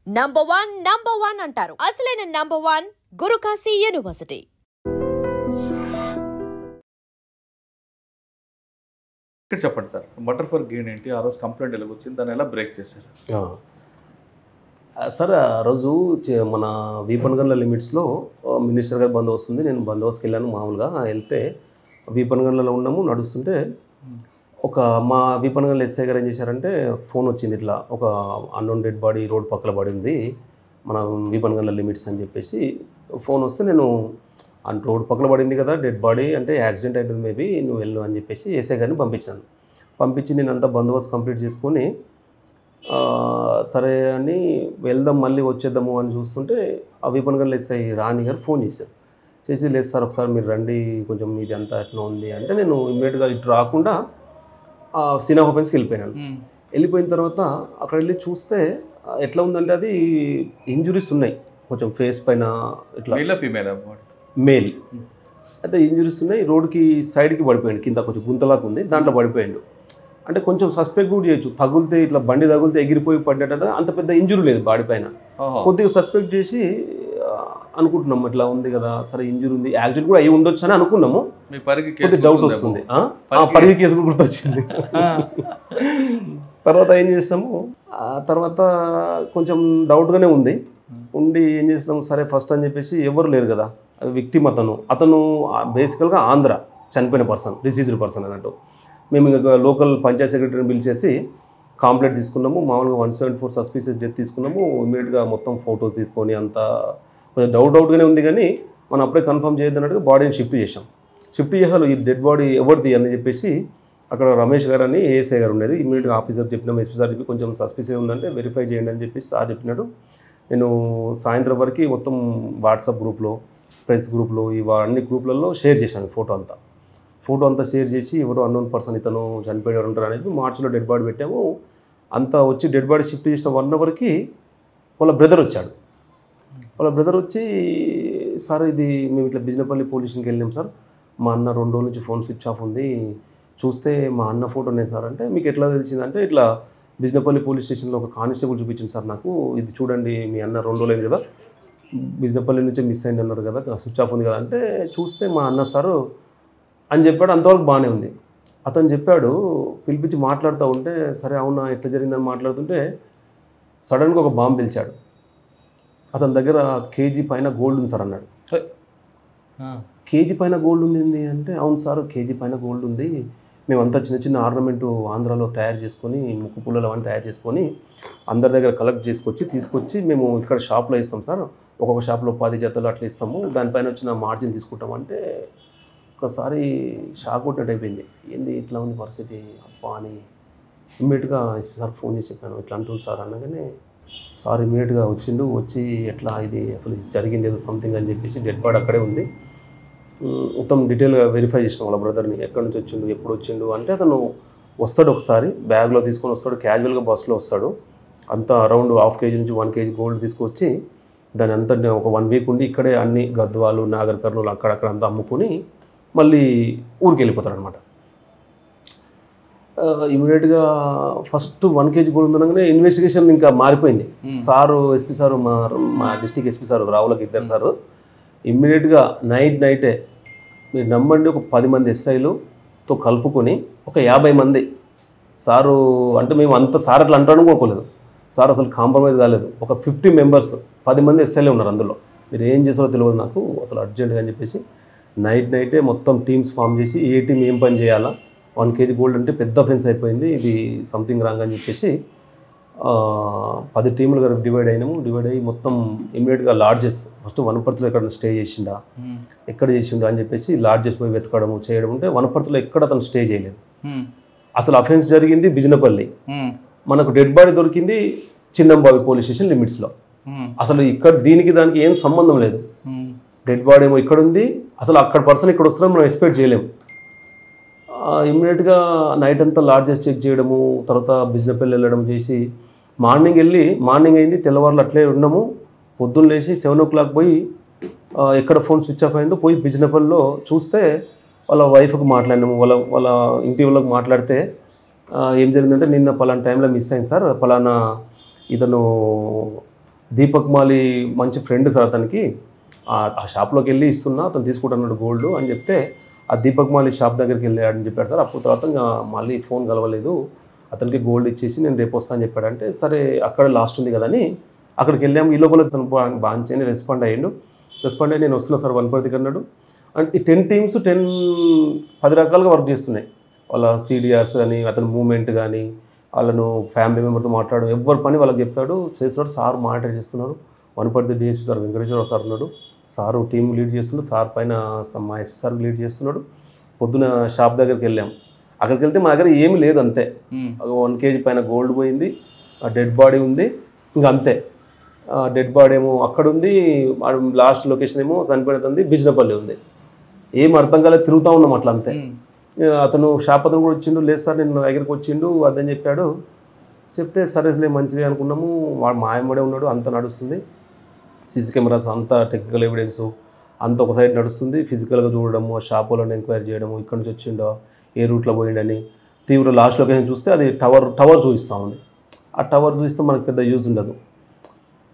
Number one అంటారు. అసలైన number one Guru Kashi university. ఇక్కడ చెప్పండి సార్, మర్డర్ ఫర్ గెయిన్ ఏంటి, ఆ రోజు కంప్లైంట్ ఎలా వచ్చింది, దాన్ని ఎలా బ్రేక్ చేశారు? సార్ ఆ రోజు మన వీపనగండ్ల లిమిట్స్లో మినిస్టర్ గారి బందోబస్తు ఉంది. నేను బందోబస్తుకి వెళ్ళాను. మామూలుగా వెళ్తే వీపనగండ్లలో ఉన్నాము. నడుస్తుంటే ఒక మా వీపనగండ్ల ఎస్ఐ గారు ఏం చేశారంటే ఫోన్ వచ్చింది, ఇట్లా ఒక అన్నోన్ డెడ్ బాడీ రోడ్ పక్కన పడింది మన వీపనగండ్ల లిమిట్స్ అని చెప్పేసి ఫోన్ వస్తే, నేను రోడ్ పక్కన పడింది కదా డెడ్ బాడీ అంటే యాక్సిడెంట్ అవుతుంది మేబీ, నువ్వు వెళ్ళు అని చెప్పేసి ఎస్ఐ గారిని పంపించాను. పంపించి నేను అంతా బందోబస్తు కంప్లీట్ చేసుకొని సరే అని వెళ్దాం మళ్ళీ వచ్చేద్దాము అని చూస్తుంటే ఆ వీపనగండ్ల ఎస్ఐ రాణి గారు ఫోన్ చేశారు. చేసి లేదు సార్ ఒకసారి మీరు రండి, కొంచెం ఇది అంతా ఎట్లా ఉంది అంటే, నేను ఇమ్మీడియట్గా ఇటు రాకుండా సీన్ ఆఫ్ అఫెన్స్కి వెళ్ళిపోయినాను. వెళ్ళిపోయిన తర్వాత అక్కడ వెళ్ళి చూస్తే ఎట్లా ఉందంటే అది ఇంజురీస్ ఉన్నాయి కొంచెం ఫేస్ పైన, ఇట్లా మేల్ అయితే ఇంజురీస్ ఉన్నాయి. రోడ్కి సైడ్కి పడిపోయాడు, కింద కొంచెం గుంతలాగా ఉంది, దాంట్లో పడిపోయాడు. అంటే కొంచెం సస్పెక్ట్ కూడా చేయొచ్చు, తగులితే ఇట్లా బండి తగిలితే ఎగిరిపోయి పడ్డట, అంత పెద్ద ఇంజురీ లేదు బాడీ పైన. కొద్దిగా సస్పెక్ట్ చేసి అనుకుంటున్నాము ఇట్లా ఉంది కదా, సరే ఇంజురీ ఉంది, యాక్సిడెంట్ కూడా అయ్యి ఉండొచ్చు అని అనుకున్నాము. కొద్దిగా డౌట్ వస్తుంది, పరిగి కేసు కూడా గుర్తొచ్చింది. తర్వాత ఏం చేసినాము, తర్వాత కొంచెం డౌట్గానే ఉండి ఏం చేసినాము, సరే ఫస్ట్ అని చెప్పేసి ఎవరు లేరు కదా, విక్టిమ్ అతను బేసికల్గా ఆంధ్ర చనిపోయిన పర్సన్, డిసీజ్డ్ పర్సన్ అన్నట్టు. మేము ఇంకా లోకల్ పంచాయత్ సెక్రటరీని పిలిచేసి కాంప్లైంట్ తీసుకున్నాము. మామూలుగా 174 సస్పీషియస్ డెత్ తీసుకున్నాము. ఇమీడియట్గా మొత్తం ఫొటోస్ తీసుకొని అంతా కొంచెం డౌట్గానే ఉంది, కానీ మనం అప్పుడే కన్ఫర్మ్ చేయొద్దన్నట్టుగా బాడీని షిఫ్ట్ చేసాం. షిఫ్ట్ చేసారు, ఈ డెడ్ బాడీ ఎవరిది అని చెప్పేసి అక్కడ రమేష్ గారు అని ఏఎస్ఐ గారు ఉండేది. ఇమీడియట్గా ఆఫీసర్ చెప్పినాం, ఎస్పీ సార్ చెప్పి కొంచెం సస్పీషియస్ ఉందంటే వెరిఫై చేయండి అని చెప్పేసి సార్ చెప్పినాడు. నేను సాయంత్రం వరకు మొత్తం వాట్సాప్ గ్రూప్లో, ప్రెస్ గ్రూప్లో, అన్ని గ్రూప్లలో షేర్ చేశాను ఫోటో అంతా షేర్ చేసి ఎవరో అన్నోన్ పర్సన్ ఇతను చనిపోయారు ఉంటారు అనేది మార్చిలో డెడ్ బాడీ పెట్టాము. అంతా వచ్చి డెడ్ బాడీ షిఫ్ట్ చేసిన 1 అవర్కి వాళ్ళ బ్రదర్ వచ్చి సార్ ఇది మేము ఇట్లా బిజినపల్లి పోలీస్ స్టేషన్కి వెళ్ళాం సార్, మా అన్న 2 రోజుల నుంచి ఫోన్ స్విచ్ ఆఫ్ ఉంది, చూస్తే మా అన్న ఫోటోనే సార్ అంటే, మీకు ఎట్లా తెలిసిందంటే ఇట్లా బిజినపల్లి పోలీస్ స్టేషన్లో ఒక కానిస్టేబుల్ చూపించింది సార్ నాకు, ఇది చూడండి మీ అన్న 2 రోజులైంది కదా, బిజినపల్లి నుంచే మిస్ అయింది అన్నారు కదా, స్విచ్ ఆఫ్ ఉంది కదా అంటే, చూస్తే మా అన్న సారు అని చెప్పాడు. అంతవరకు బాగానే ఉంది. అతను చెప్పాడు, పిలిపించి మాట్లాడుతూ ఉంటే, సరే అవునా ఎట్లా జరిగిందని మాట్లాడుతుంటే సడన్గా ఒక బాంబు పిలిచాడు. అతని దగ్గర కేజీ పైన గోల్డ్ ఉంది సార్ అన్నాడు. కేజీ పైన గోల్డ్ ఉంది అంటే, అవును సార్ కేజీ పైన గోల్డ్ ఉంది, మేమంతా చిన్న ఆర్నమెంటు ఆంధ్రాలో తయారు చేసుకొని, ముక్కు పుల్లలు అవన్నీ తయారు చేసుకొని అందరి దగ్గర కలెక్ట్ తీసుకొచ్చి మేము ఇక్కడ షాప్లో ఇస్తాం సార్, ఒక్కొక్క షాప్లో 10 జతలు అట్లా ఇస్తాము, దానిపైన వచ్చిన మార్జిన్ తీసుకుంటామంటే ఒకసారి షాక్ కొట్టినట్టు అయిపోయింది. ఏంది ఇట్లా ఉంది పరిస్థితి అబ్బా అని ఇమ్మీడియట్గా ఎస్పీ సార్ ఫోన్ చేసి చెప్పాను, ఇట్లా అంటుంది సార్ అనగానే సార్ ఇమ్మీడియట్గా వచ్చి ఎట్లా ఇది అసలు జరిగింది ఏదో సంథింగ్ అని చెప్పేసి డెడ్ బాడీ అక్కడే ఉంది. మొత్తం డీటెయిల్గా వెరిఫై చేసిన వాళ్ళ బ్రదర్ని, ఎక్కడి నుంచి వచ్చిండు, ఎప్పుడు వచ్చిండు అంటే, అతను వస్తాడు ఒకసారి బ్యాగ్లో తీసుకొని వస్తాడు, క్యాజువల్గా బస్సులో వస్తాడు, అంతా అరౌండ్ 1/2 kg నుంచి 1 kg గోల్డ్ తీసుకొచ్చి దాని అంతా ఒక 1 వీక్ ఉండి ఇక్కడే అన్ని గద్వాలు, నాగర్ కర్నూలు అక్కడక్కడ అంతా అమ్ముకొని మళ్ళీ ఊరికి వెళ్ళిపోతాడు అనమాట. ఇమీడియట్గా ఫస్ట్ 1 kg గోల్డ్ ఉందనగానే ఇన్వెస్టిగేషన్ ఇంకా మారిపోయింది. సారు ఎస్పీ సారు మా డిస్టిక్ ఎస్పీ సారు రావులకి ఇద్దరు సారు ఇమ్మీడియట్గా నైటే మీరు నమ్మండి ఒక 10 మంది ఎస్ఐలతో కలుపుకొని ఒక 50 మంది సారు అంటే, మేము అంత సార్ అట్లా అంటాను అనుకోలేదు, సార్ అసలు కాంప్రమైజ్ కాలేదు. ఒక 50 మెంబర్స్ 10 మంది ఎస్ఐలే ఉన్నారు అందులో, మీరు ఏం చేస్తారో తెలియదు నాకు అసలు అర్జెంటుగా అని చెప్పేసి నైటే మొత్తం టీమ్స్ ఫామ్ చేసి ఏ టీం ఏం పని చేయాలా, 1 kg గోల్డ్ అంటే పెద్ద అఫెన్స్ అయిపోయింది, ఇది సంథింగ్ రాంగ్ అని చెప్పేసి 10 టీములుగా డివైడ్ అయ్యి మొత్తం ఇమ్మీడియట్గా లాడ్జెస్ ఫస్ట్ వనపర్తిలో ఎక్కడ స్టే చేసిండా, ఎక్కడ చేసిండా అని చెప్పేసి లాడ్జెస్ పోయి వెతకడము చేయడం. అంటే వనపర్తిలో ఎక్కడ అతను స్టే చేయలేదు, అసలు అఫెన్స్ జరిగింది బిజినపల్లి, మనకు డెడ్ బాడీ దొరికింది చిన్నంబావి పోలీస్ స్టేషన్ లిమిట్స్లో. అసలు ఇక్కడ దీనికి దానికి ఏం సంబంధం లేదు, డెడ్ బాడీ ఏమో ఇక్కడ ఉంది, అసలు అక్కడ పర్సన్ ఇక్కడ వస్తున్నారని మనం ఎక్స్పెక్ట్ చేయలేము. ఇమ్మీడియట్గా నైట్ అంతా లాడ్జెస్ చెక్ చేయడము, తర్వాత బిజినపల్లి వెళ్ళడం చేసి మార్నింగ్ అయింది, తెల్లవారులు అట్లే ఉన్నాము. పొద్దున్న లేచి 7 o'clock పోయి ఎక్కడ ఫోన్ స్విచ్ ఆఫ్ అయిందో పోయి బిజినపల్లిలో చూస్తే వాళ్ళ వైఫ్కి మాట్లాడినాము, వాళ్ళ ఇంటి వాళ్ళకి మాట్లాడితే ఏం జరిగిందంటే, నిన్న పలానా టైంలో మిస్ అయింది సార్, పలానా ఇతను దీపక్ మాలి మంచి ఫ్రెండ్ సార్ అతనికి, ఆ షాప్లోకి వెళ్ళి ఇస్తున్నా, అతను తీసుకుంటున్నాడు గోల్డ్ అని చెప్తే ఆ దీపక్ మాలి షాప్ దగ్గరికి వెళ్ళాడని చెప్పాడు సార్. అప్పుడు తర్వాత ఇంకా మళ్ళీ ఫోన్ కలవలేదు, అతనికి గోల్డ్ ఇచ్చేసి నేను రేపు వస్తాను అని చెప్పాడంటే, సరే అక్కడ లాస్ట్ ఉంది కదని అక్కడికి వెళ్ళాము. ఈ లోపల తను బాగా రెస్పాండ్ అయ్యిండు. రెస్పాండ్ అయ్యి నేను వస్తున్నా సార్ వనపర్తికి అన్నాడు. అంటే ఈ 10 టీమ్స్ 10 రకాలుగా వర్క్ చేస్తున్నాయి. వాళ్ళ CDRs కానీ, అతని మూమెంట్ కానీ, వాళ్ళను ఫ్యామిలీ మెంబర్తో మాట్లాడు, ఎవరి పని వాళ్ళకి చెప్పాడు, చేస్తున్నాడు. సార్ మానిటర్ చేస్తున్నారు. Wanaparthy DSP sir Venkateswara sir ఉన్నాడు. సారు టీం లీడ్ చేస్తున్నాడు. సార్ పైన మా SP సార్ లీడ్ చేస్తున్నాడు. పొద్దున షాప్ దగ్గరికి వెళ్ళాం. అక్కడికి వెళ్తే మా దగ్గర ఏమీ లేదు, అంతే 1 kg పైన గోల్డ్ పోయింది, డెడ్ బాడీ ఉంది, ఇంకా అంతే. డెడ్ బాడీ ఏమో అక్కడ ఉంది, లాస్ట్ లొకేషన్ ఏమో చనిపోయినది బిజినపల్లి ఉంది. ఏం అర్థం కాలేదు, తిరుగుతూ ఉన్నాం అట్లా అంతే. అతను షాప్ అతను కూడా వచ్చిండు, లేదు సార్ నేను దగ్గరికి వచ్చిండు అదని చెప్పాడు. చెప్తే సరేలే మంచిది అనుకున్నాము. వాడు మాయమ్మడే ఉన్నాడు, అంత నడుస్తుంది. CC కెమెరాస్ అంతా టెక్నికల్ ఎవిడెన్స్ అంత ఒక సైడ్ నడుస్తుంది. ఫిజికల్గా చూడడము, ఆ షాప్ వాళ్ళని ఎంక్వైరీ చేయడము, ఇక్కడ నుంచి వచ్చిండో ఏ రూట్లో పోయిండని. తీవ్ర లాస్ట్ లొకేషన్ చూస్తే అది టవర్ చూపిస్తూ ఉంది. ఆ టవర్ చూస్తే మనకు పెద్ద యూజ్ ఉండదు.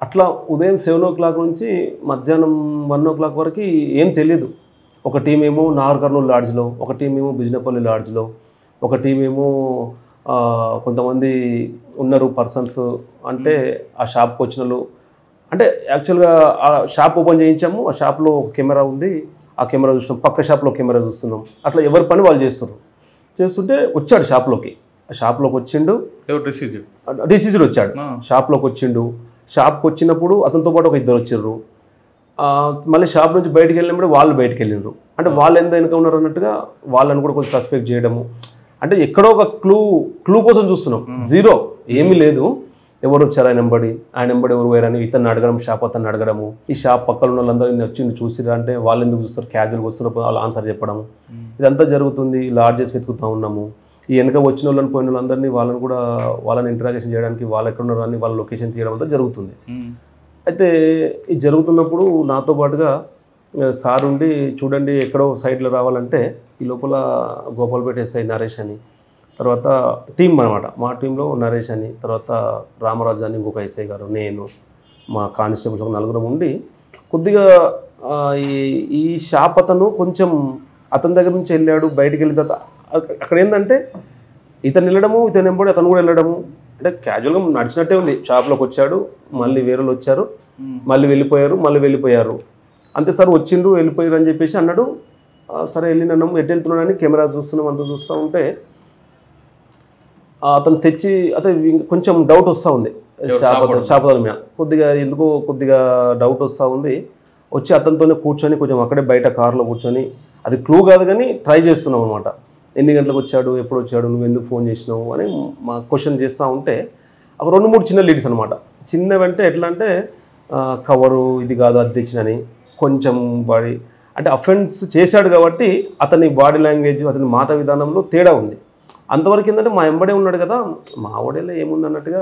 అట్లా ఉదయం 7 o'clock నుంచి మధ్యాహ్నం 1 o'clock వరకు ఏం తెలియదు. ఒక టీం ఏమో నాగర్ కర్నూలు లాడ్జ్లో, ఒక టీం ఏమో బిజినపల్లి లాడ్జ్లో, ఒక టీం ఏమో కొంతమంది ఉన్నారు పర్సన్స్, అంటే ఆ షాప్కి వచ్చిన వాళ్ళు. అంటే యాక్చువల్గా ఆ షాప్ ఓపెన్ చేయించాము, ఆ షాప్లో కెమెరా ఉంది, ఆ కెమెరా చూసినాం, పక్క షాప్లో కెమెరా చూస్తున్నాం. అట్లా ఎవరి పని వాళ్ళు చేస్తుంటే వచ్చాడు షాప్లోకి. ఆ షాప్లోకి వచ్చిండు, డిసీజ్డ్ వచ్చాడు. షాప్లోకి వచ్చిండు. షాప్కి వచ్చినప్పుడు అతనితో పాటు ఒక 2 వచ్చారు. మళ్ళీ షాప్ నుంచి బయటికి వెళ్ళినప్పుడు వాళ్ళు బయటికి వెళ్ళినారు. అంటే వాళ్ళు ఎంత వెనుక ఉన్నారు అన్నట్టుగా వాళ్ళని కూడా కొంచెం సస్పెక్ట్ చేయడము. అంటే ఎక్కడో ఒక క్లూ కోసం చూస్తున్నాం. జీరో, ఏమీ లేదు. ఎవరు వచ్చారు ఆయన వెంబడి ఎవరు పోయారని ఇతన్ని అడగడం, షాప్ అతన్ని అడగడము. ఈ షాప్ పక్కన ఉన్న వాళ్ళందరూ వచ్చి చూసిరా అంటే వాళ్ళు ఎందుకు చూస్తారు, క్యాజువల్గా వస్తున్నప్పుడు వాళ్ళు ఆన్సర్ చెప్పడము. ఇదంతా జరుగుతుంది. లాడ్జెస్ వెతుకుతూ ఉన్నాము. ఈ వెనక వచ్చిన వాళ్ళని పోయిన వాళ్ళందరినీ వాళ్ళని ఇంటరాగేషన్ చేయడానికి వాళ్ళు ఎక్కడ ఉన్నారో అని వాళ్ళ లొకేషన్ తీయడం అంతా జరుగుతుంది. అయితే ఇది జరుగుతున్నప్పుడు నాతో పాటుగా సార్ ఉండి చూడండి ఎక్కడో సైడ్లో రావాలంటే, ఈ లోపల గోపాల్పేట SI నరేష్ అని, తర్వాత టీం అనమాట, మా టీంలో నరేష్ అని, తర్వాత రామరాజు అని ఇంకొక SI గారు, నేను, మా కానిస్టేబుల్స్ ఒక 4 ఉండి కొద్దిగా ఈ షాప్ అతను కొంచెం అతని దగ్గర నుంచి వెళ్ళాడు. బయటికి వెళ్ళిన తర్వాత అక్కడ ఏంటంటే ఇతను వెళ్ళడము, ఇతను వెంబడి అతను కూడా వెళ్ళడము. అంటే క్యాజువల్గా నడిచినట్టే ఉంది. షాప్లోకి వచ్చాడు, మళ్ళీ వేరే వచ్చారు, మళ్ళీ వెళ్ళిపోయారు. అంతే సార్ వచ్చిండు వెళ్ళిపోయారు అని చెప్పేసి అన్నాడు. సరే వెళ్ళినాము, ఎటు వెళ్తున్నాడని కెమెరా చూస్తున్నాం, అంతా చూస్తూ ఉంటే అతను తెచ్చి కొంచెం డౌట్ వస్తూ ఉంది. షాప్ మీద కొద్దిగా డౌట్ వస్తూ ఉంది. వచ్చి అతనితోనే కూర్చొని కొంచెం అక్కడే బయట కార్లో కూర్చొని, అది క్లూ కాదు కానీ ట్రై చేస్తున్నాం అనమాట. ఎన్ని గంటలకు వచ్చాడు, ఎప్పుడు వచ్చాడు, నువ్వు ఎందుకు ఫోన్ చేసినావు అని మా క్వశ్చన్ చేస్తూ ఉంటే ఒక 2-3 చిన్న లీడ్స్ అనమాట. చిన్నవంటే ఎట్లా అంటే కవరు ఇది కాదు అది తెచ్చినని, కొంచెం బాడీ అంటే అఫెన్స్ చేశాడు కాబట్టి అతని బాడీ లాంగ్వేజ్, అతని మాట విధానంలో తేడా ఉంది. అంతవరకు ఏంటంటే మా ఎంబడే ఉన్నాడు కదా, మా ఓడేలో ఏముంది అన్నట్టుగా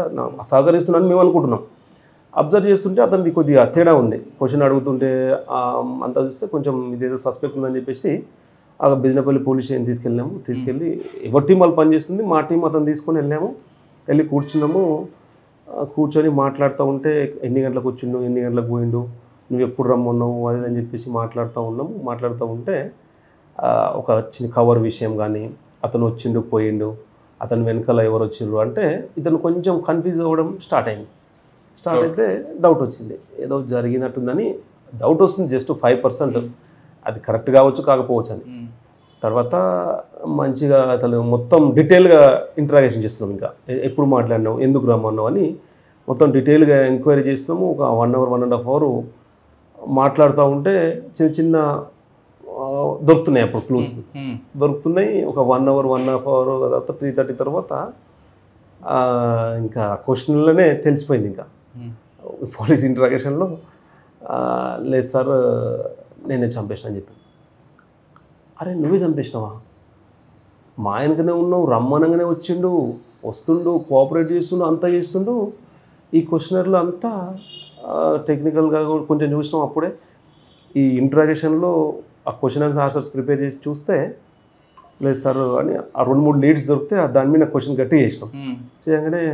సహకరిస్తున్నాను మేము అనుకుంటున్నాం. అబ్జర్వ్ చేస్తుంటే అతనికి కొద్దిగా తేడా ఉంది. క్వశ్చన్ అడుగుతుంటే అంతా చూస్తే కొంచెం ఇదేదో సస్పెక్ట్ ఉందని చెప్పేసి ఆ బిజినపల్లి పోలీస్ స్టేషన్ తీసుకెళ్ళి ఎవరి టీం వాళ్ళు పనిచేస్తుంది, మా టీం అతను తీసుకొని వెళ్ళి కూర్చొని మాట్లాడుతూ ఉంటే ఎన్ని గంటలకు వచ్చిండు, ఎన్ని గంటలకు పోయిండు, నువ్వు ఎప్పుడు రమ్మన్నావు అది అని చెప్పేసి మాట్లాడుతూ ఉంటే ఒక చిన్న కవర్ విషయం కానీ, అతను వచ్చిండు పోయిండు, అతను వెనకాల ఎవరు వచ్చిండ్రు అంటే ఇతను కొంచెం కన్ఫ్యూజ్ అవ్వడం స్టార్ట్ అయితే డౌట్ వచ్చింది. ఏదో జరిగినట్టుందని డౌట్ వస్తుంది. జస్ట్ 5%, అది కరెక్ట్ కావచ్చు కాకపోవచ్చు అని. తర్వాత మంచిగా అతను మొత్తం డీటెయిల్గా ఇంటరాగేషన్ చేస్తున్నాం. ఇంకా ఎప్పుడు మాట్లాడినావు, ఎందుకు రమ్మన్నావు అని మొత్తం డీటెయిల్గా ఎంక్వైరీ చేస్తున్నాము. ఒక 1 hour 1.5 hour మాట్లాడుతూ ఉంటే చిన్న దొరుకుతున్నాయి. అప్పుడు క్లూస్ దొరుకుతున్నాయి. ఒక 1 hour 1.5 hour తర్వాత 3:30 తర్వాత ఇంకా క్వశ్చన్లోనే తెలిసిపోయింది. ఇంకా పోలీస్ ఇంటరాగేషన్లో లేదు సార్ నేనే చంపేసిన అని చెప్పి. అరే నువ్వే చంపేసినావా? మా ఆయనకనే ఉన్నావు, రమ్మనంగానే వస్తుండు కోఆపరేట్ చేస్తుండు, అంతా చేస్తుండు. ఈ క్వశ్చనర్లో అంతా టెక్నికల్గా కొంచెం చూసినాం. అప్పుడే ఈ ఇంటరాగేషన్లో ఆ క్వశ్చన్ అండ్ ఆన్సర్స్ ప్రిపేర్ చేసి చూస్తే లేదు సార్ అని ఆ 2-3 లీడ్స్ దొరికితే దాని మీద క్వశ్చన్ గట్టి చేసినాం. చేయగానే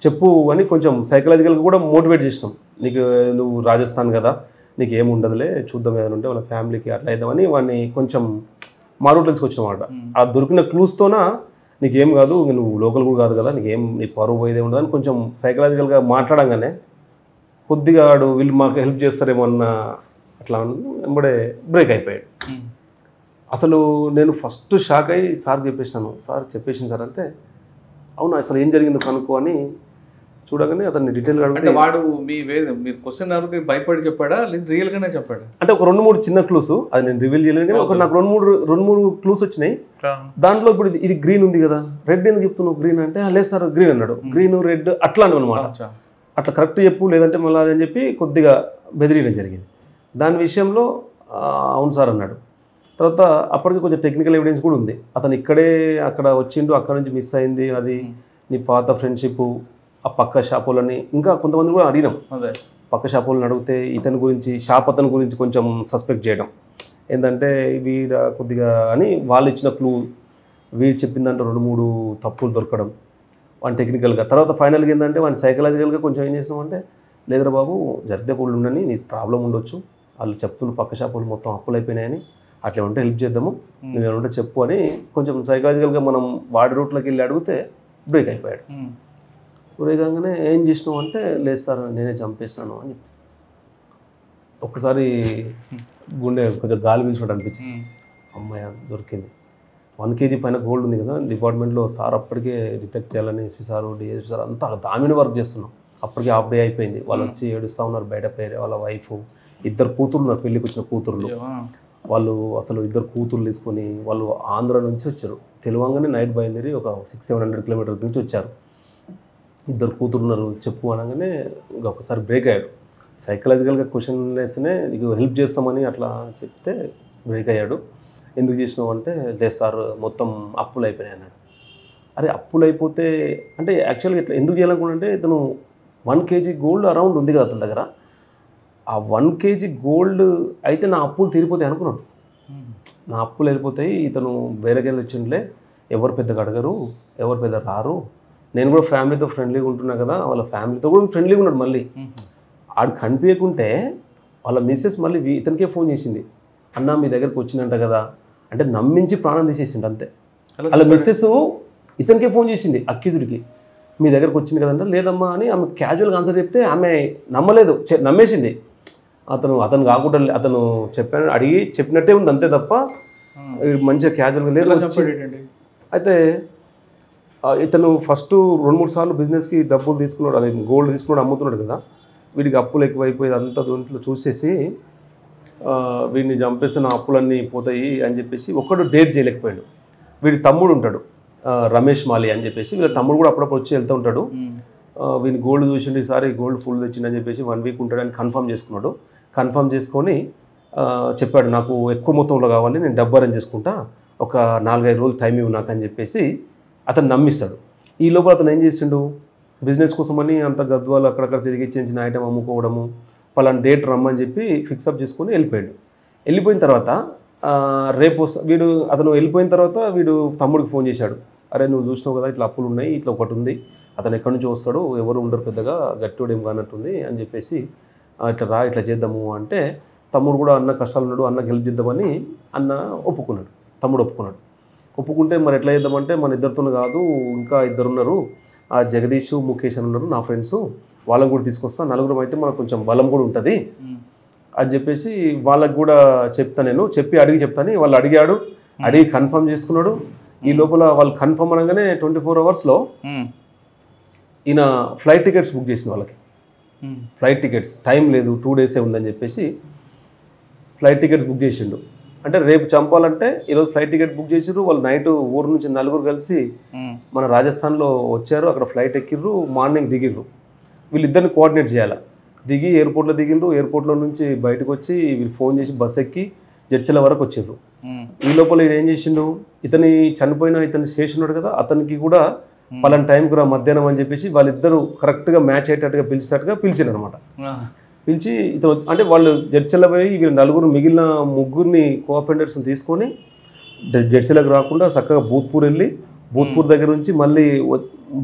చెప్పు అని కొంచెం సైకలాజికల్గా కూడా మోటివేట్ చేసినాం. నీకు నువ్వు రాజస్థాన్ కదా నీకు ఏమి ఉండదులే చూద్దాం ఏదైనా ఉంటే వాళ్ళ ఫ్యామిలీకి అట్లా అయిద్దామని వాడిని కొంచెం మా రూట్లో తీసుకొచ్చినమాట. ఆ దొరికిన క్లూస్తోన నీకేం కాదు నువ్వు లోకల్ కూడా కాదు కదా నీకేం నీ పరువు పోయేదే ఉండదని కొంచెం సైకలాజికల్గా మాట్లాడంగానే కొద్దిగా వాడు వీళ్ళు మాకు హెల్ప్ చేస్తారేమో అన్న అట్లా వెంబడే బ్రేక్ అయిపోయాడు. అసలు నేను ఫస్ట్ షాక్ అయ్యి సార్ చెప్పేసినాను. సార్ చెప్పేసింది సార్ అంటే అవును అసలు ఏం జరిగిందో కనుక్కో అని చూడగానే అతన్ని డీటెయిల్గా అంటే వాడు మీరు క్వశ్చన్ అవర్కి భయపడి చెప్పాడా లేదు రియల్గానే చెప్పాడా? అంటే ఒక 2-3 చిన్న క్లూస్ అది నేను రివీల్ చేయలేదు కానీ ఒక నాకు 2-3 క్లూస్ వచ్చినాయి. దాంట్లో ఇప్పుడు ఇది గ్రీన్ ఉంది కదా రెడ్ ఎందుకు చెప్తున్నావు గ్రీన్ అంటే లేదు సార్ గ్రీన్ అన్నాడు. గ్రీన్ రెడ్ అట్లా అనమాట. అట్లా కరెక్ట్ చెప్పు లేదంటే మళ్ళీ అదని చెప్పి కొద్దిగా బెదిరియడం జరిగింది. దాని విషయంలో అవును సార్ అన్నాడు. తర్వాత అప్పటికి కొంచెం టెక్నికల్ ఎవిడెన్స్ కూడా ఉంది. అతను ఇక్కడే అక్కడ వచ్చిండు అక్కడ నుంచి మిస్ అయింది అది నీ పాత ఫ్రెండ్షిప్ ఆ పక్క షాపులని ఇంకా కొంతమంది కూడా అడిగినాం. అదే పక్క షాపులను అడిగితే ఇతని గురించి షాప్ అతని గురించి కొంచెం సస్పెక్ట్ చేయడం ఏంటంటే వీడ కొద్దిగా అని వాళ్ళు ఇచ్చిన క్లూ వీడు చెప్పిందంటే 2-3 తప్పులు దొరకడం వాడిని టెక్నికల్గా. తర్వాత ఫైనల్గా ఏంటంటే వాడిని సైకలాజికల్గా కొంచెం ఏం చేసినామంటే లేదురా బాబు జరిగితే కూడా ఉండని నీ ప్రాబ్లం ఉండొచ్చు వాళ్ళు చెప్తున్న పక్క షాపులు మొత్తం అప్పులు అయిపోయినాయని అట్లా ఉంటే హెల్ప్ చేద్దాము నువ్వేమంటే చెప్పు అని కొంచెం సైకలాజికల్గా మనం వాడి రూట్లోకి వెళ్ళి అడిగితే బ్రేక్ అయిపోయాడు. బ్రేక్ కాగానే ఏం చేసినావు అంటే లేదు సార్ నేనే చంపేసినాను అని ఒక్కసారి గుండె కొంచెం గాలి పీల్చినట్టు అనిపించింది. అమ్మాయి దొరికింది. 1 kg పైన గోల్డ్ ఉంది కదా డిపార్ట్మెంట్లో సార్ అప్పటికే డిటెక్ట్ చేయాలని ఎస్పీ సార్ డిఎస్పీ సార్ అంతా దామిని వర్క్ చేస్తున్నాం. అప్పటికే హాఫ్ డే అయిపోయింది. వాళ్ళు వచ్చి ఏడుస్తూ ఉన్నారు బయట పేరే వాళ్ళ వైఫ్ 2 కూతుర్లు ఉన్నారు పెళ్ళికి వచ్చిన కూతుర్లు. వాళ్ళు అసలు 2 కూతుర్లు తీసుకొని వాళ్ళు ఆంధ్ర నుంచి వచ్చారు. తెలివంగానే నైట్ బయలుదేరి ఒక 600-700 కిలోమీటర్స్ నుంచి వచ్చారు. 2 కూతురు ఉన్నారు చెప్పు అనగానే ఒకసారి బ్రేక్ అయ్యాడు. సైకలాజికల్గా క్వశ్చన్ వేస్తేనే నీకు హెల్ప్ చేస్తామని అట్లా చెప్తే బ్రేక్ అయ్యాడు. ఎందుకు చేసినావు అంటే లేదు సార్ మొత్తం అప్పులు అయిపోయినాయి అన్నాడు. అరే అప్పులు అయిపోతే అంటే యాక్చువల్గా ఇట్లా ఎందుకు చేయాలనుకుంటే ఇతను 1 kg గోల్డ్ అరౌండ్ ఉంది కదా అతని దగ్గర. ఆ 1 kg గోల్డ్ అయితే నా అప్పులు తీరిపోతాయి అనుకున్నాడు. నా అప్పులు వెళ్ళిపోతాయి ఇతను వేరేకెళ్ళి వచ్చిండ్లే ఎవరు పెద్దగా అడగరు ఎవరు పెద్ద రారు నేను కూడా ఫ్యామిలీతో ఫ్రెండ్లీగా ఉంటున్నా కదా వాళ్ళ ఫ్యామిలీతో కూడా ఫ్రెండ్లీగా ఉన్నాడు. మళ్ళీ ఆడు కనిపించకుంటే వాళ్ళ మిస్సెస్ మళ్ళీ ఇతనికే ఫోన్ చేసింది అన్న మీ దగ్గరకు వచ్చిందంట కదా అంటే నమ్మించి ప్రాణం తీసేసిండు అంతే. వాళ్ళ మిస్సెస్ ఇతనికే ఫోన్ చేసింది అక్యూజుడికి మీ దగ్గరకు వచ్చింది కదంటే లేదమ్మా అని ఆమె క్యాజువల్గా ఆన్సర్ చెప్తే ఆమె నమ్మలేదు నమ్మేసింది. అతను కాకుండా అతను చెప్పాను అడిగి చెప్పినట్టే ఉంది అంతే తప్ప మంచిగా క్యాజువల్గా లేదు. అయితే ఇతను ఫస్ట్ 2-3 సార్లు బిజినెస్కి డబ్బులు తీసుకున్నాడు అది గోల్డ్ తీసుకున్నాడు అమ్ముతున్నాడు కదా వీడికి అప్పులు ఎక్కువైపోయి అంతా దాంట్లో చూసేసి వీడిని చంపేస్తే నా అప్పులన్నీ పోతాయి అని చెప్పేసి ఒక్కడు డేట్ చేయలేకపోయాడు. వీడి తమ్ముడు ఉంటాడు రమేష్ మాలి అని చెప్పేసి వీళ్ళ తమ్ముడు కూడా అప్పుడప్పుడు వచ్చి వెళ్తూ ఉంటాడు. వీడిని గోల్డ్ చూసిండి ఈసారి గోల్డ్ ఫుల్ తెచ్చిండని చెప్పేసి 1 వీక్ ఉంటాడని కన్ఫర్మ్ చేసుకున్నాడు. కన్ఫర్మ్ చేసుకొని చెప్పాడు నాకు ఎక్కువ మొత్తంలో కావాలి నేను డబ్బు అరేంజ్ చేసుకుంటా ఒక 4-5 రోజులు టైం ఇవ్వు నాకు అని చెప్పేసి అతను నమ్మిస్తాడు. ఈ లోపల అతను ఏం చేసిండు బిజినెస్ కోసమని అంత గద్వాలు అక్కడక్కడ తిరిగి చిన్న ఐటమ్ అమ్ముకోవడము పలానా డేట్ రమ్మని చెప్పి ఫిక్సప్ చేసుకొని వెళ్ళిపోయాడు. వెళ్ళిపోయిన తర్వాత రేపు అతను వెళ్ళిపోయిన తర్వాత వీడు తమ్ముడికి ఫోన్ చేశాడు అరే నువ్వు చూసినావు కదా ఇట్లా అప్పులు ఉన్నాయి ఇట్లా ఒకటి ఉంది అతను ఎక్కడి నుంచి వస్తాడు ఎవరు ఉండరు పెద్దగా గట్టివాడు ఏం కానట్టుంది అని చెప్పేసి ఇట్లా ఇట్లా చేద్దాము అంటే తమ్ముడు కూడా అన్న కష్టాలు ఉన్నాడు అన్నకి హెల్ప్ చేద్దామని అన్న ఒప్పుకున్నాడు. తమ్ముడు ఒప్పుకుంటే మరి ఎట్లా చేద్దామంటే మన ఇద్దరితో కాదు ఇంకా 2 ఉన్నారు ఆ జగదీష్ ముఖేష్ అని ఉన్నారు నా ఫ్రెండ్స్ వాళ్ళకు కూడా తీసుకొస్తా 4 అయితే మనకు కొంచెం బలం కూడా ఉంటుంది అని చెప్పేసి వాళ్ళకు కూడా చెప్తా నేను అడిగి చెప్తాను. వాళ్ళు అడిగి కన్ఫర్మ్ చేసుకున్నాడు. ఈ లోపల వాళ్ళు కన్ఫర్మ్ అనగానే 24 అవర్స్లో ఈయన ఫ్లైట్ టికెట్స్ బుక్ చేసిన వాళ్ళకి ఫ్లైట్ టికెట్స్ టైం లేదు 2 డేసే ఉందని చెప్పేసి ఫ్లైట్ టికెట్స్ బుక్ చేసిండు. అంటే రేపు చంపాలంటే ఈరోజు ఫ్లైట్ టికెట్ బుక్ చేసిర్రు. వాళ్ళు నైట్ ఊరు నుంచి 4 కలిసి మన రాజస్థాన్లో వచ్చారు. అక్కడ ఫ్లైట్ ఎక్కిర్రు మార్నింగ్ దిగిర్రు. వీళ్ళిద్దరిని కోఆర్డినేట్ చేయాలి. దిగి ఎయిర్పోర్ట్లో దిగిండ్రు. ఎయిర్పోర్ట్లో నుంచి బయటకు వచ్చి వీళ్ళు ఫోన్ చేసి బస్ ఎక్కి జడ్చల వరకు వచ్చిర్రు. ఈ లోపల ఈయన ఏం చేసిండు ఇతని స్టేషన్ ఉన్నాడు కదా అతనికి కూడా పలానా టైంకి రా మధ్యాహ్నం అని చెప్పేసి వాళ్ళిద్దరూ కరెక్ట్గా మ్యాచ్ అయ్యేటట్టుగా పిలిచిరు అనమాట. పిలిచి ఇతను అంటే వాళ్ళు జడ్చల పోయి వీళ్ళు 4 మిగిలిన 3 కోఆఫెండర్స్ని తీసుకొని జడ్చలకు రాకుండా చక్కగా భూత్పూర్ వెళ్ళి భూత్పూర్ దగ్గర నుంచి మళ్ళీ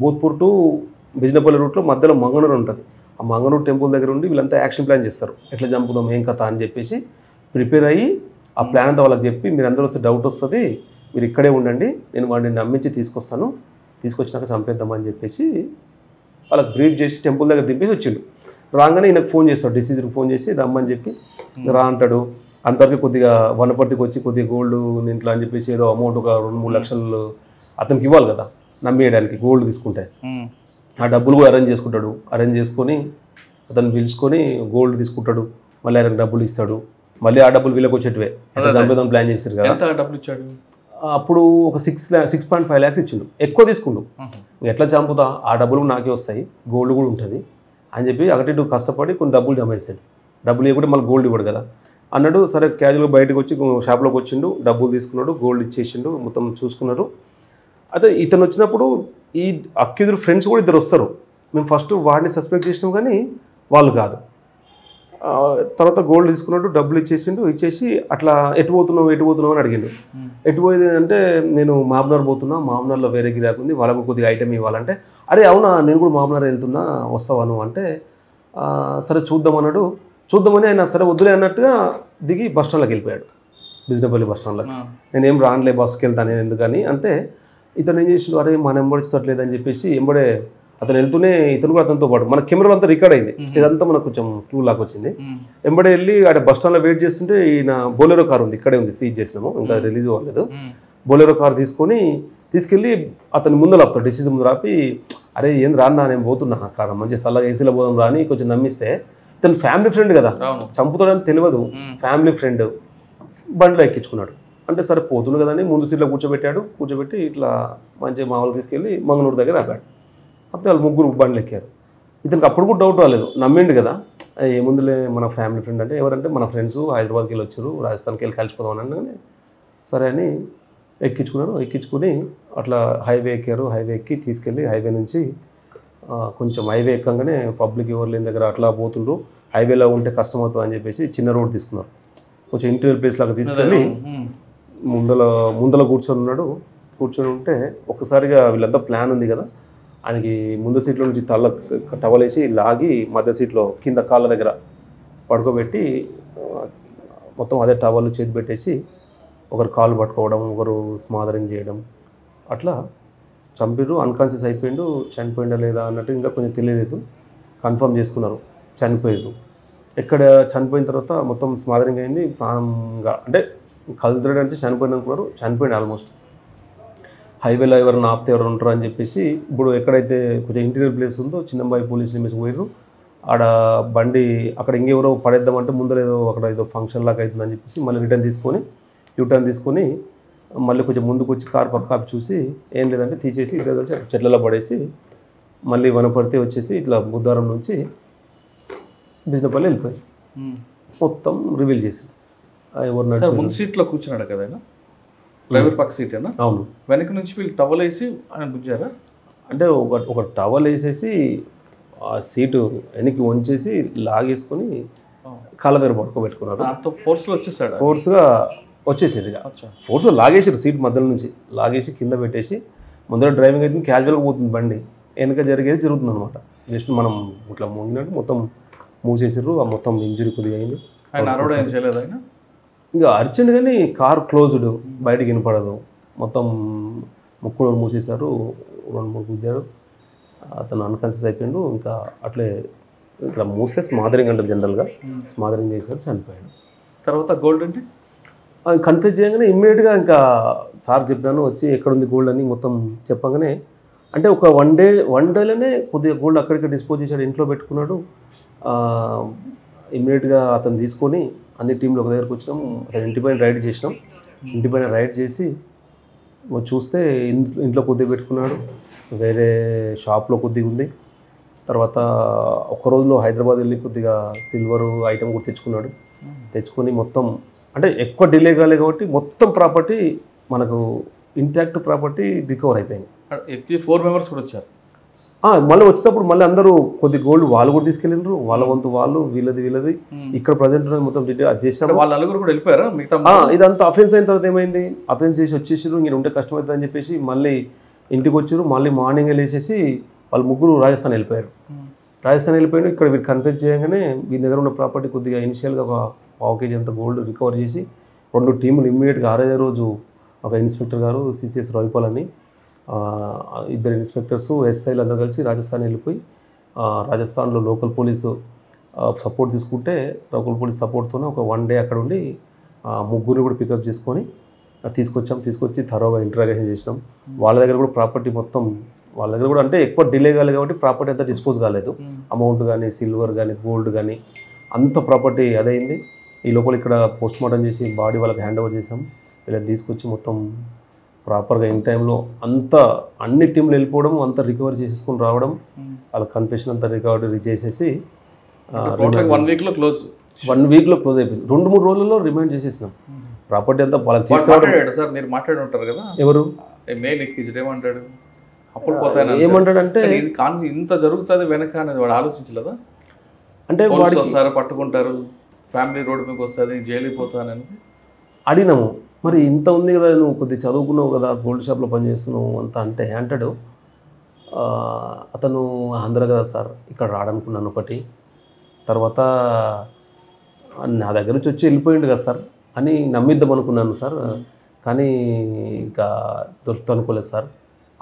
భూత్పూర్ టు బిజినపల్లి రూట్లో మధ్యలో మంగళూరు ఉంటుంది ఆ మంగనూరు టెంపుల్ దగ్గర ఉండి వీళ్ళంతా యాక్షన్ ప్లాన్ చేస్తారు, ఎట్లా చంపుదాం ఏం కథ అని చెప్పేసి ప్రిపేర్ అయ్యి ఆ ప్లాన్ అంతా వాళ్ళకి చెప్పి, మీరు అందరూ వస్తే డౌట్ వస్తుంది, మీరు ఇక్కడే ఉండండి, నేను వాడిని నమ్మించి తీసుకొస్తాను, తీసుకొచ్చినాక చంపేద్దామని చెప్పేసి వాళ్ళకి బ్రీఫ్ చేసి టెంపుల్ దగ్గర దింపేసి వచ్చిండు. రాగానే ఈయనకు ఫోన్ చేస్తాడు, డిసీజ్కి ఫోన్ చేసి రమ్మని చెప్పి రా అంటాడు. అంతవరకు కొద్దిగా వనపర్తికి వచ్చి కొద్దిగా గోల్డ్ ఇంట్లో అని చెప్పేసి ఏదో అమౌంట్ ఒక 2-3 లక్షలు అతనికి ఇవ్వాలి కదా నమ్మేయడానికి, గోల్డ్ తీసుకుంటే ఆ డబ్బులు కూడా అరేంజ్ చేసుకుంటాడు. అరేంజ్ చేసుకొని అతను పిలుచుకొని గోల్డ్ తీసుకుంటాడు, మళ్ళీ ఆయనకు డబ్బులు ఇస్తాడు, మళ్ళీ ఆ డబ్బులు వీళ్ళకి వచ్చేటివే చంపేదాం ప్లాన్ చేస్తారు కదా. డబ్బులు ఇచ్చాడు అప్పుడు ఒక 6.5 lakhs ఇచ్చిండు, ఎక్కువ తీసుకుండు. ఎట్లా చంపుతా, ఆ డబ్బులు నాకే వస్తాయి, గోల్డ్ కూడా ఉంటుంది అని చెప్పి అటు కష్టపడి కొన్ని డబ్బులు జమ చేస్తాడు. డబ్బులు ఇవ్వకుండా మళ్ళీ గోల్డ్ ఇవ్వడు కదా అన్నాడు. సరే క్యాజువల్గా బయటకు వచ్చి షాప్లోకి వచ్చిండు, డబ్బులు తీసుకున్నాడు, గోల్డ్ ఇచ్చేసిండు, మొత్తం చూసుకున్నారు. అయితే ఇతను వచ్చినప్పుడు ఈ అక్యూజర్ ఫ్రెండ్స్ కూడా ఇద్దరు వస్తారు. మేము ఫస్ట్ వాడిని సస్పెక్ట్ చేసినాం కానీ వాళ్ళు కాదు. తర్వాత గోల్డ్ తీసుకున్నాడు, డబ్బులు ఇచ్చేసి అట్లా ఎటు పోతున్నావు అని అడిగిండు. ఎటు పోయేది అంటే నేను మామనార్ పోతున్నా, మామనార్లో వేరే గిరాకు ఉంది, వాళ్ళకు కొద్దిగా ఐటమ్ ఇవ్వాలంటే, అరే అవునా నేను కూడా మామనార్ వెళ్తున్నా వస్తావాను అంటే, సరే చూద్దామన్నాడు. చూద్దామని ఆయన సరే వద్దులే అన్నట్టుగా దిగి బస్ స్టాండ్లోకి వెళ్ళిపోయాడు, బిజినపల్లి బస్ స్టాండ్లోకి. నేనేం రానులే బస్కి వెళ్తాను ఎందుకని అంటే, ఇతను ఏం చేసిండు, అరే మన ఎంబడి ఇచ్చట్లేదని చెప్పేసి ఎంబడే అతను వెళ్తూనే ఇతను కూడా అతనితో పాటు, మన కెమెరాలో అంతా రికార్డ్ అయింది, ఇదంతా మనకు కొంచెం క్లూ లాగా వచ్చింది. ఎంబడే వెళ్ళి ఆడ బస్ స్టాండ్లో వెయిట్ చేస్తుంటే ఈయన బోలెరో కార్ ఉంది, ఇక్కడే ఉంది, సీజ్ చేసినాము, ఇంకా రిలీజ్ అవ్వలేదు. బోలెరో కార్ తీసుకెళ్ళి అతని ముందు ఆపుతాడు, డిసీజ్ ముందు ఆపి, అరే ఏం రాన్నా నేను పోతున్నా కార్ మంచిగా చల్లగా ఏసీలో పోదాం రాని కొంచెం నమ్మిస్తే, ఇతను ఫ్యామిలీ ఫ్రెండ్ కదా, చంపుతాడని తెలియదు, ఫ్యామిలీ ఫ్రెండ్ బండిలో ఎక్కించుకున్నాడు. అంటే సరే పోతుంది కదని ముందు సీట్లో కూర్చోబెట్టి ఇట్లా మంచిగా మామూలు తీసుకెళ్ళి మంగనూరు దగ్గర ఆపాడు. అప్పుడు వాళ్ళు ముగ్గురు బండ్లు ఎక్కారు. ఇతనికి అప్పుడు కూడా డౌట్ రాలేదు, నమ్మిండు కదా, ఏముందులే మన ఫ్యామిలీ ఫ్రెండ్ అంటే, ఎవరంటే మన ఫ్రెండ్స్ హైదరాబాద్కి వెళ్ళి వచ్చారు, రాజస్థాన్కి వెళ్ళి కలిసిపోదాం అనగానే సరే అని ఎక్కించుకుని అట్లా హైవే ఎక్కారు. హైవే ఎక్కి తీసుకెళ్ళి హైవే నుంచి కొంచెం హైవే ఎక్కగానే పబ్లిక్ ఎవరు లేని దగ్గర అట్లా పోతుండ్రు, హైవేలో ఉంటే కష్టం అవుతుంది అని చెప్పేసి చిన్న రోడ్ తీసుకున్నారు. కొంచెం ఇంటీరియర్ ప్లేస్ లాగా తీసుకెళ్ళి ముందల కూర్చొని ఉంటే ఒక్కసారిగా వీళ్ళంతా ప్లాన్ ఉంది కదా, ఆయనకి ముందు సీట్లో నుంచి టవలేసి లాగి మధ్య సీట్లో కింద కాళ్ళ దగ్గర పడుకోబెట్టి మొత్తం అదే టవల్ చేతి పెట్టేసి ఒకరు కాళ్ళు పట్టుకోవడం, ఒకరు స్మాదరింగ్ చేయడం, అట్లా చంపిరు. అన్కాన్షియస్ అయిపోయిండు, చనిపోయిందా లేదా అన్నట్టు ఇంకా కొంచెం తెలియలేదు, కన్ఫర్మ్ చేసుకున్నారు చనిపోయారు. ఎక్కడ చనిపోయిన తర్వాత మొత్తం స్మాదరింగ్ అయింది, ప్రాణంగా అంటే కదులుతాడు అంటే చనిపోయిన అనుకున్నారు, చనిపోయింది ఆల్మోస్ట్. హైవేలో ఎవరైనా ఆపితే ఎవరు ఉంటారు అని చెప్పేసి ఇప్పుడు ఎక్కడైతే కొంచెం ఇంటీరియర్ ప్లేస్ ఉందో చిన్నంబాయి పోలీస్ లిమిట్స్కి పోయారు. ఆడ బండి అక్కడ ఇంకెవరో పడేద్దామంటే ముందరేదో అక్కడ ఏదో ఫంక్షన్ లాగా అవుతుందని చెప్పేసి మళ్ళీ యూటర్న్ తీసుకొని మళ్ళీ కొంచెం ముందుకు వచ్చి కారు పక్క చూసి ఏం లేదంటే తీసేసి ఇద్దరు కలిసి చెట్లలో పడేసి మళ్ళీ వనపర్తి వచ్చేసి ఇట్లా బుద్ధారం నుంచి బిజినపల్లి వెళ్ళిపోయి మొత్తం రివీల్ చేసి ఎవరు ముందు సీట్లో కూర్చున్నాడు కదా, డ్రైవర్ పక్క సీట్ అయినా. అవును, వెనక నుంచి వీళ్ళు టవల్ వేసి ఆయన గుజ్జారా అంటే ఒక టవల్ వేసేసి ఆ సీటు వెనక్కి వంచేసి లాగేసుకొని కాళ్ళ దగ్గర పడుకోబెట్టుకున్నారు. ఫోర్స్గా వచ్చేసేది, ఫోర్స్గా లాగేసారు, సీట్ మధ్యలో నుంచి లాగేసి కింద పెట్టేసి ముందర డ్రైవింగ్ అయితే క్యాజువల్గా పోతుంది బండి, వెనక జరుగుతుంది అనమాట. జస్ట్ మనం ఇట్లా మూగినట్టు మొత్తం మూసేసారు, ఆ మొత్తం ఇంజురీ కొద్దిగా అయింది. ఇంకా అర్జెంట్ కానీ కార్ క్లోజ్డ్, బయటకి వినపడదు, మొత్తం ముక్కుడు మూసేశారు, 2-3 గుద్దాడు, అతను అన్కాన్షియస్ అయిపోయాడు. ఇంకా అట్లే ఇట్లా మూసే స్మాదరింగ్ అంటారు జనరల్గా, స్మాదరింగ్ చేశారు, చనిపోయాడు. తర్వాత గోల్డ్ అంటే కన్ఫ్యూజ్ చేయగానే ఇమ్మీడియట్గా ఇంకా సార్ చెప్పాను వచ్చి ఎక్కడుంది గోల్డ్ అని మొత్తం చెప్పగానే, అంటే ఒక వన్ డేలోనే కొద్దిగా గోల్డ్ అక్కడిక్కడ డిస్పోజ్ చేశాడు, ఇంట్లో పెట్టుకున్నాడు. ఇమ్మీడియట్గా అతను తీసుకొని అన్ని టీంలు ఒక దగ్గరకు వచ్చినాం, అతను ఇంటిపైన రైడ్ చేసినాం. ఇంటిపైన రైడ్ చేసి చూస్తే ఇంట్లో కొద్దిగా పెట్టుకున్నాడు, వేరే షాప్లో కొద్దిగా ఉంది. తర్వాత ఒక రోజులో హైదరాబాద్ వెళ్ళి కొద్దిగా సిల్వర్ ఐటమ్ కూడా తెచ్చుకున్నాడు. తెచ్చుకొని మొత్తం అంటే ఎక్కువ డిలే కాలే కాబట్టి మొత్తం ప్రాపర్టీ మనకు ఇంటాక్ట్ ప్రాపర్టీ రికవర్ అయిపోయింది. 4 మెంబర్స్ కూడా వచ్చారు. మళ్ళీ వచ్చేటప్పుడు మళ్ళీ అందరూ కొద్ది గోల్డ్ వాళ్ళు కూడా తీసుకెళ్ళినారు, వాళ్ళ వంతు వాళ్ళు, వీళ్ళది ఇక్కడ ప్రజెంట్ మొత్తం డీటెయిల్ అది చేసినారు. వాళ్ళ నలుగురు కూడా వెళ్ళిపోయారా? ఇదంతా అఫెన్స్ అయిన తర్వాత ఏమైంది, అఫెన్స్ చేసి వచ్చేసారు, ఇంక ఉంటే కష్టం అవుతుంది అని చెప్పేసి మళ్ళీ ఇంటికి వచ్చారు. మళ్ళీ మార్నింగ్ వెళ్ళేసేసి వాళ్ళు ముగ్గురు రాజస్థాన్ వెళ్ళిపోయారు. రాజస్థాన్ వెళ్ళిపోయిండు. ఇక్కడ వీరు కన్ఫ్యూజ్ చేయగానే వీరి దగ్గర ఉన్న ప్రాపర్టీ కొద్దిగా ఇనిషియల్గా ఒక 1/2 kg అంత గోల్డ్ రికవర్ చేసి 2 టీములు ఇమ్మీడియట్గా 6వ రోజు ఒక ఇన్స్పెక్టర్ గారు సిసిఎస్ రవిపాల్ అని 2 ఇన్స్పెక్టర్స్ ఎస్ఐలు అందరూ కలిసి రాజస్థాన్ వెళ్ళిపోయి రాజస్థాన్లో లోకల్ పోలీసు సపోర్ట్ తీసుకుంటే లోకల్ పోలీస్ సపోర్ట్తోనే ఒక 1 day అక్కడ ఉండి 3 కూడా పికప్ చేసుకొని తీసుకొచ్చి థరోగా ఇంటరాగేషన్ చేసినాం. వాళ్ళ దగ్గర కూడా ప్రాపర్టీ మొత్తం వాళ్ళ దగ్గర కూడా అంటే ఎక్కువ డిలే కాలేదు కాబట్టి ప్రాపర్టీ అంతా డిస్పోజ్ కాలేదు. అమౌంట్ కానీ సిల్వర్ కానీ గోల్డ్ కానీ అంత ప్రాపర్టీ అదైంది. ఈ లోపల ఇక్కడ పోస్ట్ మార్టం చేసి బాడీ వాళ్ళకి హ్యాండ్ ఓవర్ చేసాం. ఇలా తీసుకొచ్చి మొత్తం ప్రాపర్గా ఇన్ టైంలో అంతా అన్ని టీంలు వెళ్ళిపోవడం అంతా రికవర్ చేసేసుకొని రావడం వాళ్ళ కన్ఫెషన్ అంతా రికవరీ చేసేసి 1 weekలో క్లోజ్. 1 weekలో క్లోజ్ అయిపోయింది. 2-3 రోజుల్లో రిమైండ్ చేసేసినాం. ప్రాపర్టీ అంతా వాళ్ళకి తీసుకురావడం. సార్ మీరు మాట్లాడి ఉంటారు కదా, ఎవరు మెయిల్ ఏమంటాడు అప్పులు పోతాయని ఏమంటాడంటే ఇంత జరుగుతుంది వెనక అనేది వాడు ఆలోచించలేదా? అంటే వాడికి వస్తారు పట్టుకుంటారు, ఫ్యామిలీ రోడ్డు మీకు వస్తుంది, జైలుకి పోతానని అడిగినాము. మరి ఇంత ఉంది కదా, నువ్వు కొద్దిగా చదువుకున్నావు కదా, గోల్డ్ షాప్లో పనిచేస్తున్నావు అంతా అంటే అంటాడు అతను ఆంధ్ర కదా సార్, ఇక్కడ రాడనుకున్నాను ఒకటి, తర్వాత నా దగ్గర నుంచి వచ్చి వెళ్ళిపోయిండు కదా సార్ అని నమ్మిద్దాం అనుకున్నాను సార్, కానీ ఇంకా దొరుకుతా అనుకోలేదు సార్,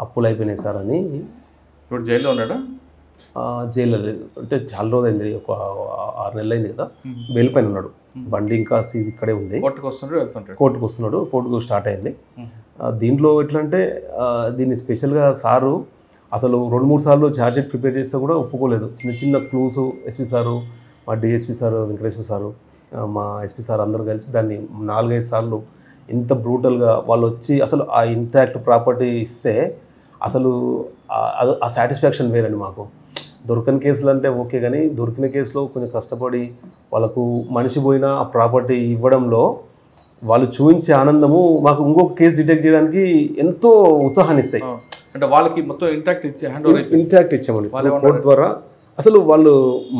అప్పులు అయిపోయినాయి సార్ అని. ఇప్పుడు జైల్లో ఉన్నాడా? జైల్లో లేదు, అంటే చాలా రోజు అయింది, ఒక 6 నెలలు అయింది కదా, బెయిల్ పైన ఉన్నాడు. బండి ఇంకా సీజ్ ఇక్కడే ఉంది, కోర్టుకు వస్తున్నాడు, కోర్టుకు స్టార్ట్ అయింది. దీంట్లో ఎట్లా అంటే దీన్ని స్పెషల్గా సారు అసలు 2-3 సార్లు ఛార్జ్షీట్ ప్రిపేర్ చేస్తే కూడా ఒప్పుకోలేదు. చిన్న క్లూస్ ఎస్పీ సారు, మా డిఎస్పీ సారు, వెంకటేశ్వర సారు, మా ఎస్పీ సార్ అందరూ కలిసి దాన్ని 4-5 సార్లు ఇంత బ్రూటల్గా వాళ్ళు వచ్చి అసలు ఆ ఇంటాక్ట్ ప్రాపర్టీ ఇస్తే అసలు ఆ సాటిస్ఫాక్షన్ వేరండి మాకు. దొరకని కేసులు అంటే ఓకే, కానీ దొరికిన కేసులో కొంచెం కష్టపడి వాళ్ళకు మనిషి పోయిన ఆ ప్రాపర్టీ ఇవ్వడంలో వాళ్ళు చూపించే ఆనందము మాకు ఇంకొక కేసు డిటెక్ట్ చేయడానికి ఎంతో ఉత్సాహాన్ని ఇస్తాయి. అంటే వాళ్ళకి మొత్తం ఇంటాక్ట్ ఇచ్చామండి కోర్టు ద్వారా. అసలు వాళ్ళు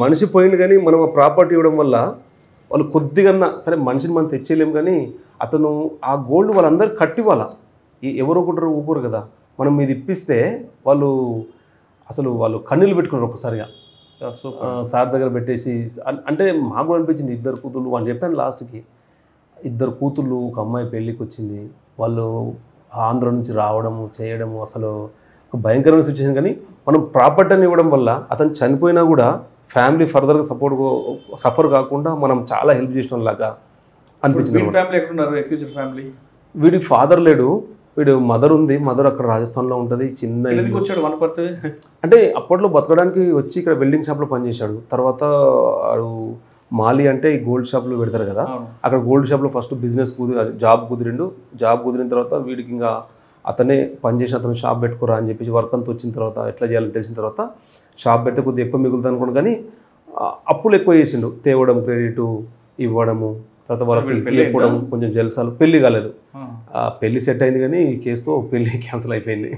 మనిషి పోయింది కానీ మనం ఆ ప్రాపర్టీ ఇవ్వడం వల్ల వాళ్ళు కొద్దిగా సరే మనిషిని మనం తెచ్చేయలేము, కానీ అతను ఆ గోల్డ్ వాళ్ళందరూ కట్టివ్వాలా, ఎవరో ఒకటి ఊపురు కదా, మనం ఇది ఇప్పిస్తే వాళ్ళు అసలు వాళ్ళు కన్నీళ్ళు పెట్టుకున్నారు ఒక్కసారిగా. సార్ దగ్గర పెట్టేసి అంటే మాకు అనిపించింది 2 కూతుళ్ళు అని చెప్పాను. లాస్ట్కి 2 కూతుళ్ళు, ఒక అమ్మాయి పెళ్ళికి వచ్చింది, వాళ్ళు ఆంధ్ర నుంచి రావడము చేయడము అసలు ఒక భయంకరమైన సిచ్యువేషన్. కానీ మనం ప్రాపర్టీని ఇవ్వడం వల్ల అతను చనిపోయినా కూడా ఫ్యామిలీ ఫర్దర్గా సఫర్ కాకుండా మనం చాలా హెల్ప్ చేసిన లాగా అనిపించింది. వీడికి ఫాదర్ లేడు, వీడు మదర్ ఉంది, మదర్ అక్కడ రాజస్థాన్లో ఉంటుంది. చిన్న అంటే అప్పట్లో బతకడానికి వచ్చి ఇక్కడ వెల్డింగ్ షాప్లో పనిచేశాడు. తర్వాత మాలి అంటే ఈ గోల్డ్ షాప్లో పెడతారు కదా, అక్కడ గోల్డ్ షాప్లో ఫస్ట్ బిజినెస్ జాబ్ కుదిరిన తర్వాత వీడికి ఇంకా అతనే పనిచేసి అతను షాప్ పెట్టుకోరా అని చెప్పి వర్క్ అంతా వచ్చిన తర్వాత ఎట్లా చేయాలని తెలిసిన తర్వాత షాప్ పెడితే కొద్దిగా ఎక్కువ మిగులుతుంది అనుకోండి, కానీ అప్పులు ఎక్కువ చేసిండు, తేవడం, క్రెడిట్ ఇవ్వడము, తర్వాత వాళ్ళకి వెళ్ళిపోవడం, కొంచెం జల్సాలు. పెళ్లి కాలేదు, పెళ్లి సెట్ అయింది కానీ ఈ కేసుతో పెళ్లి క్యాన్సిల్ అయిపోయింది.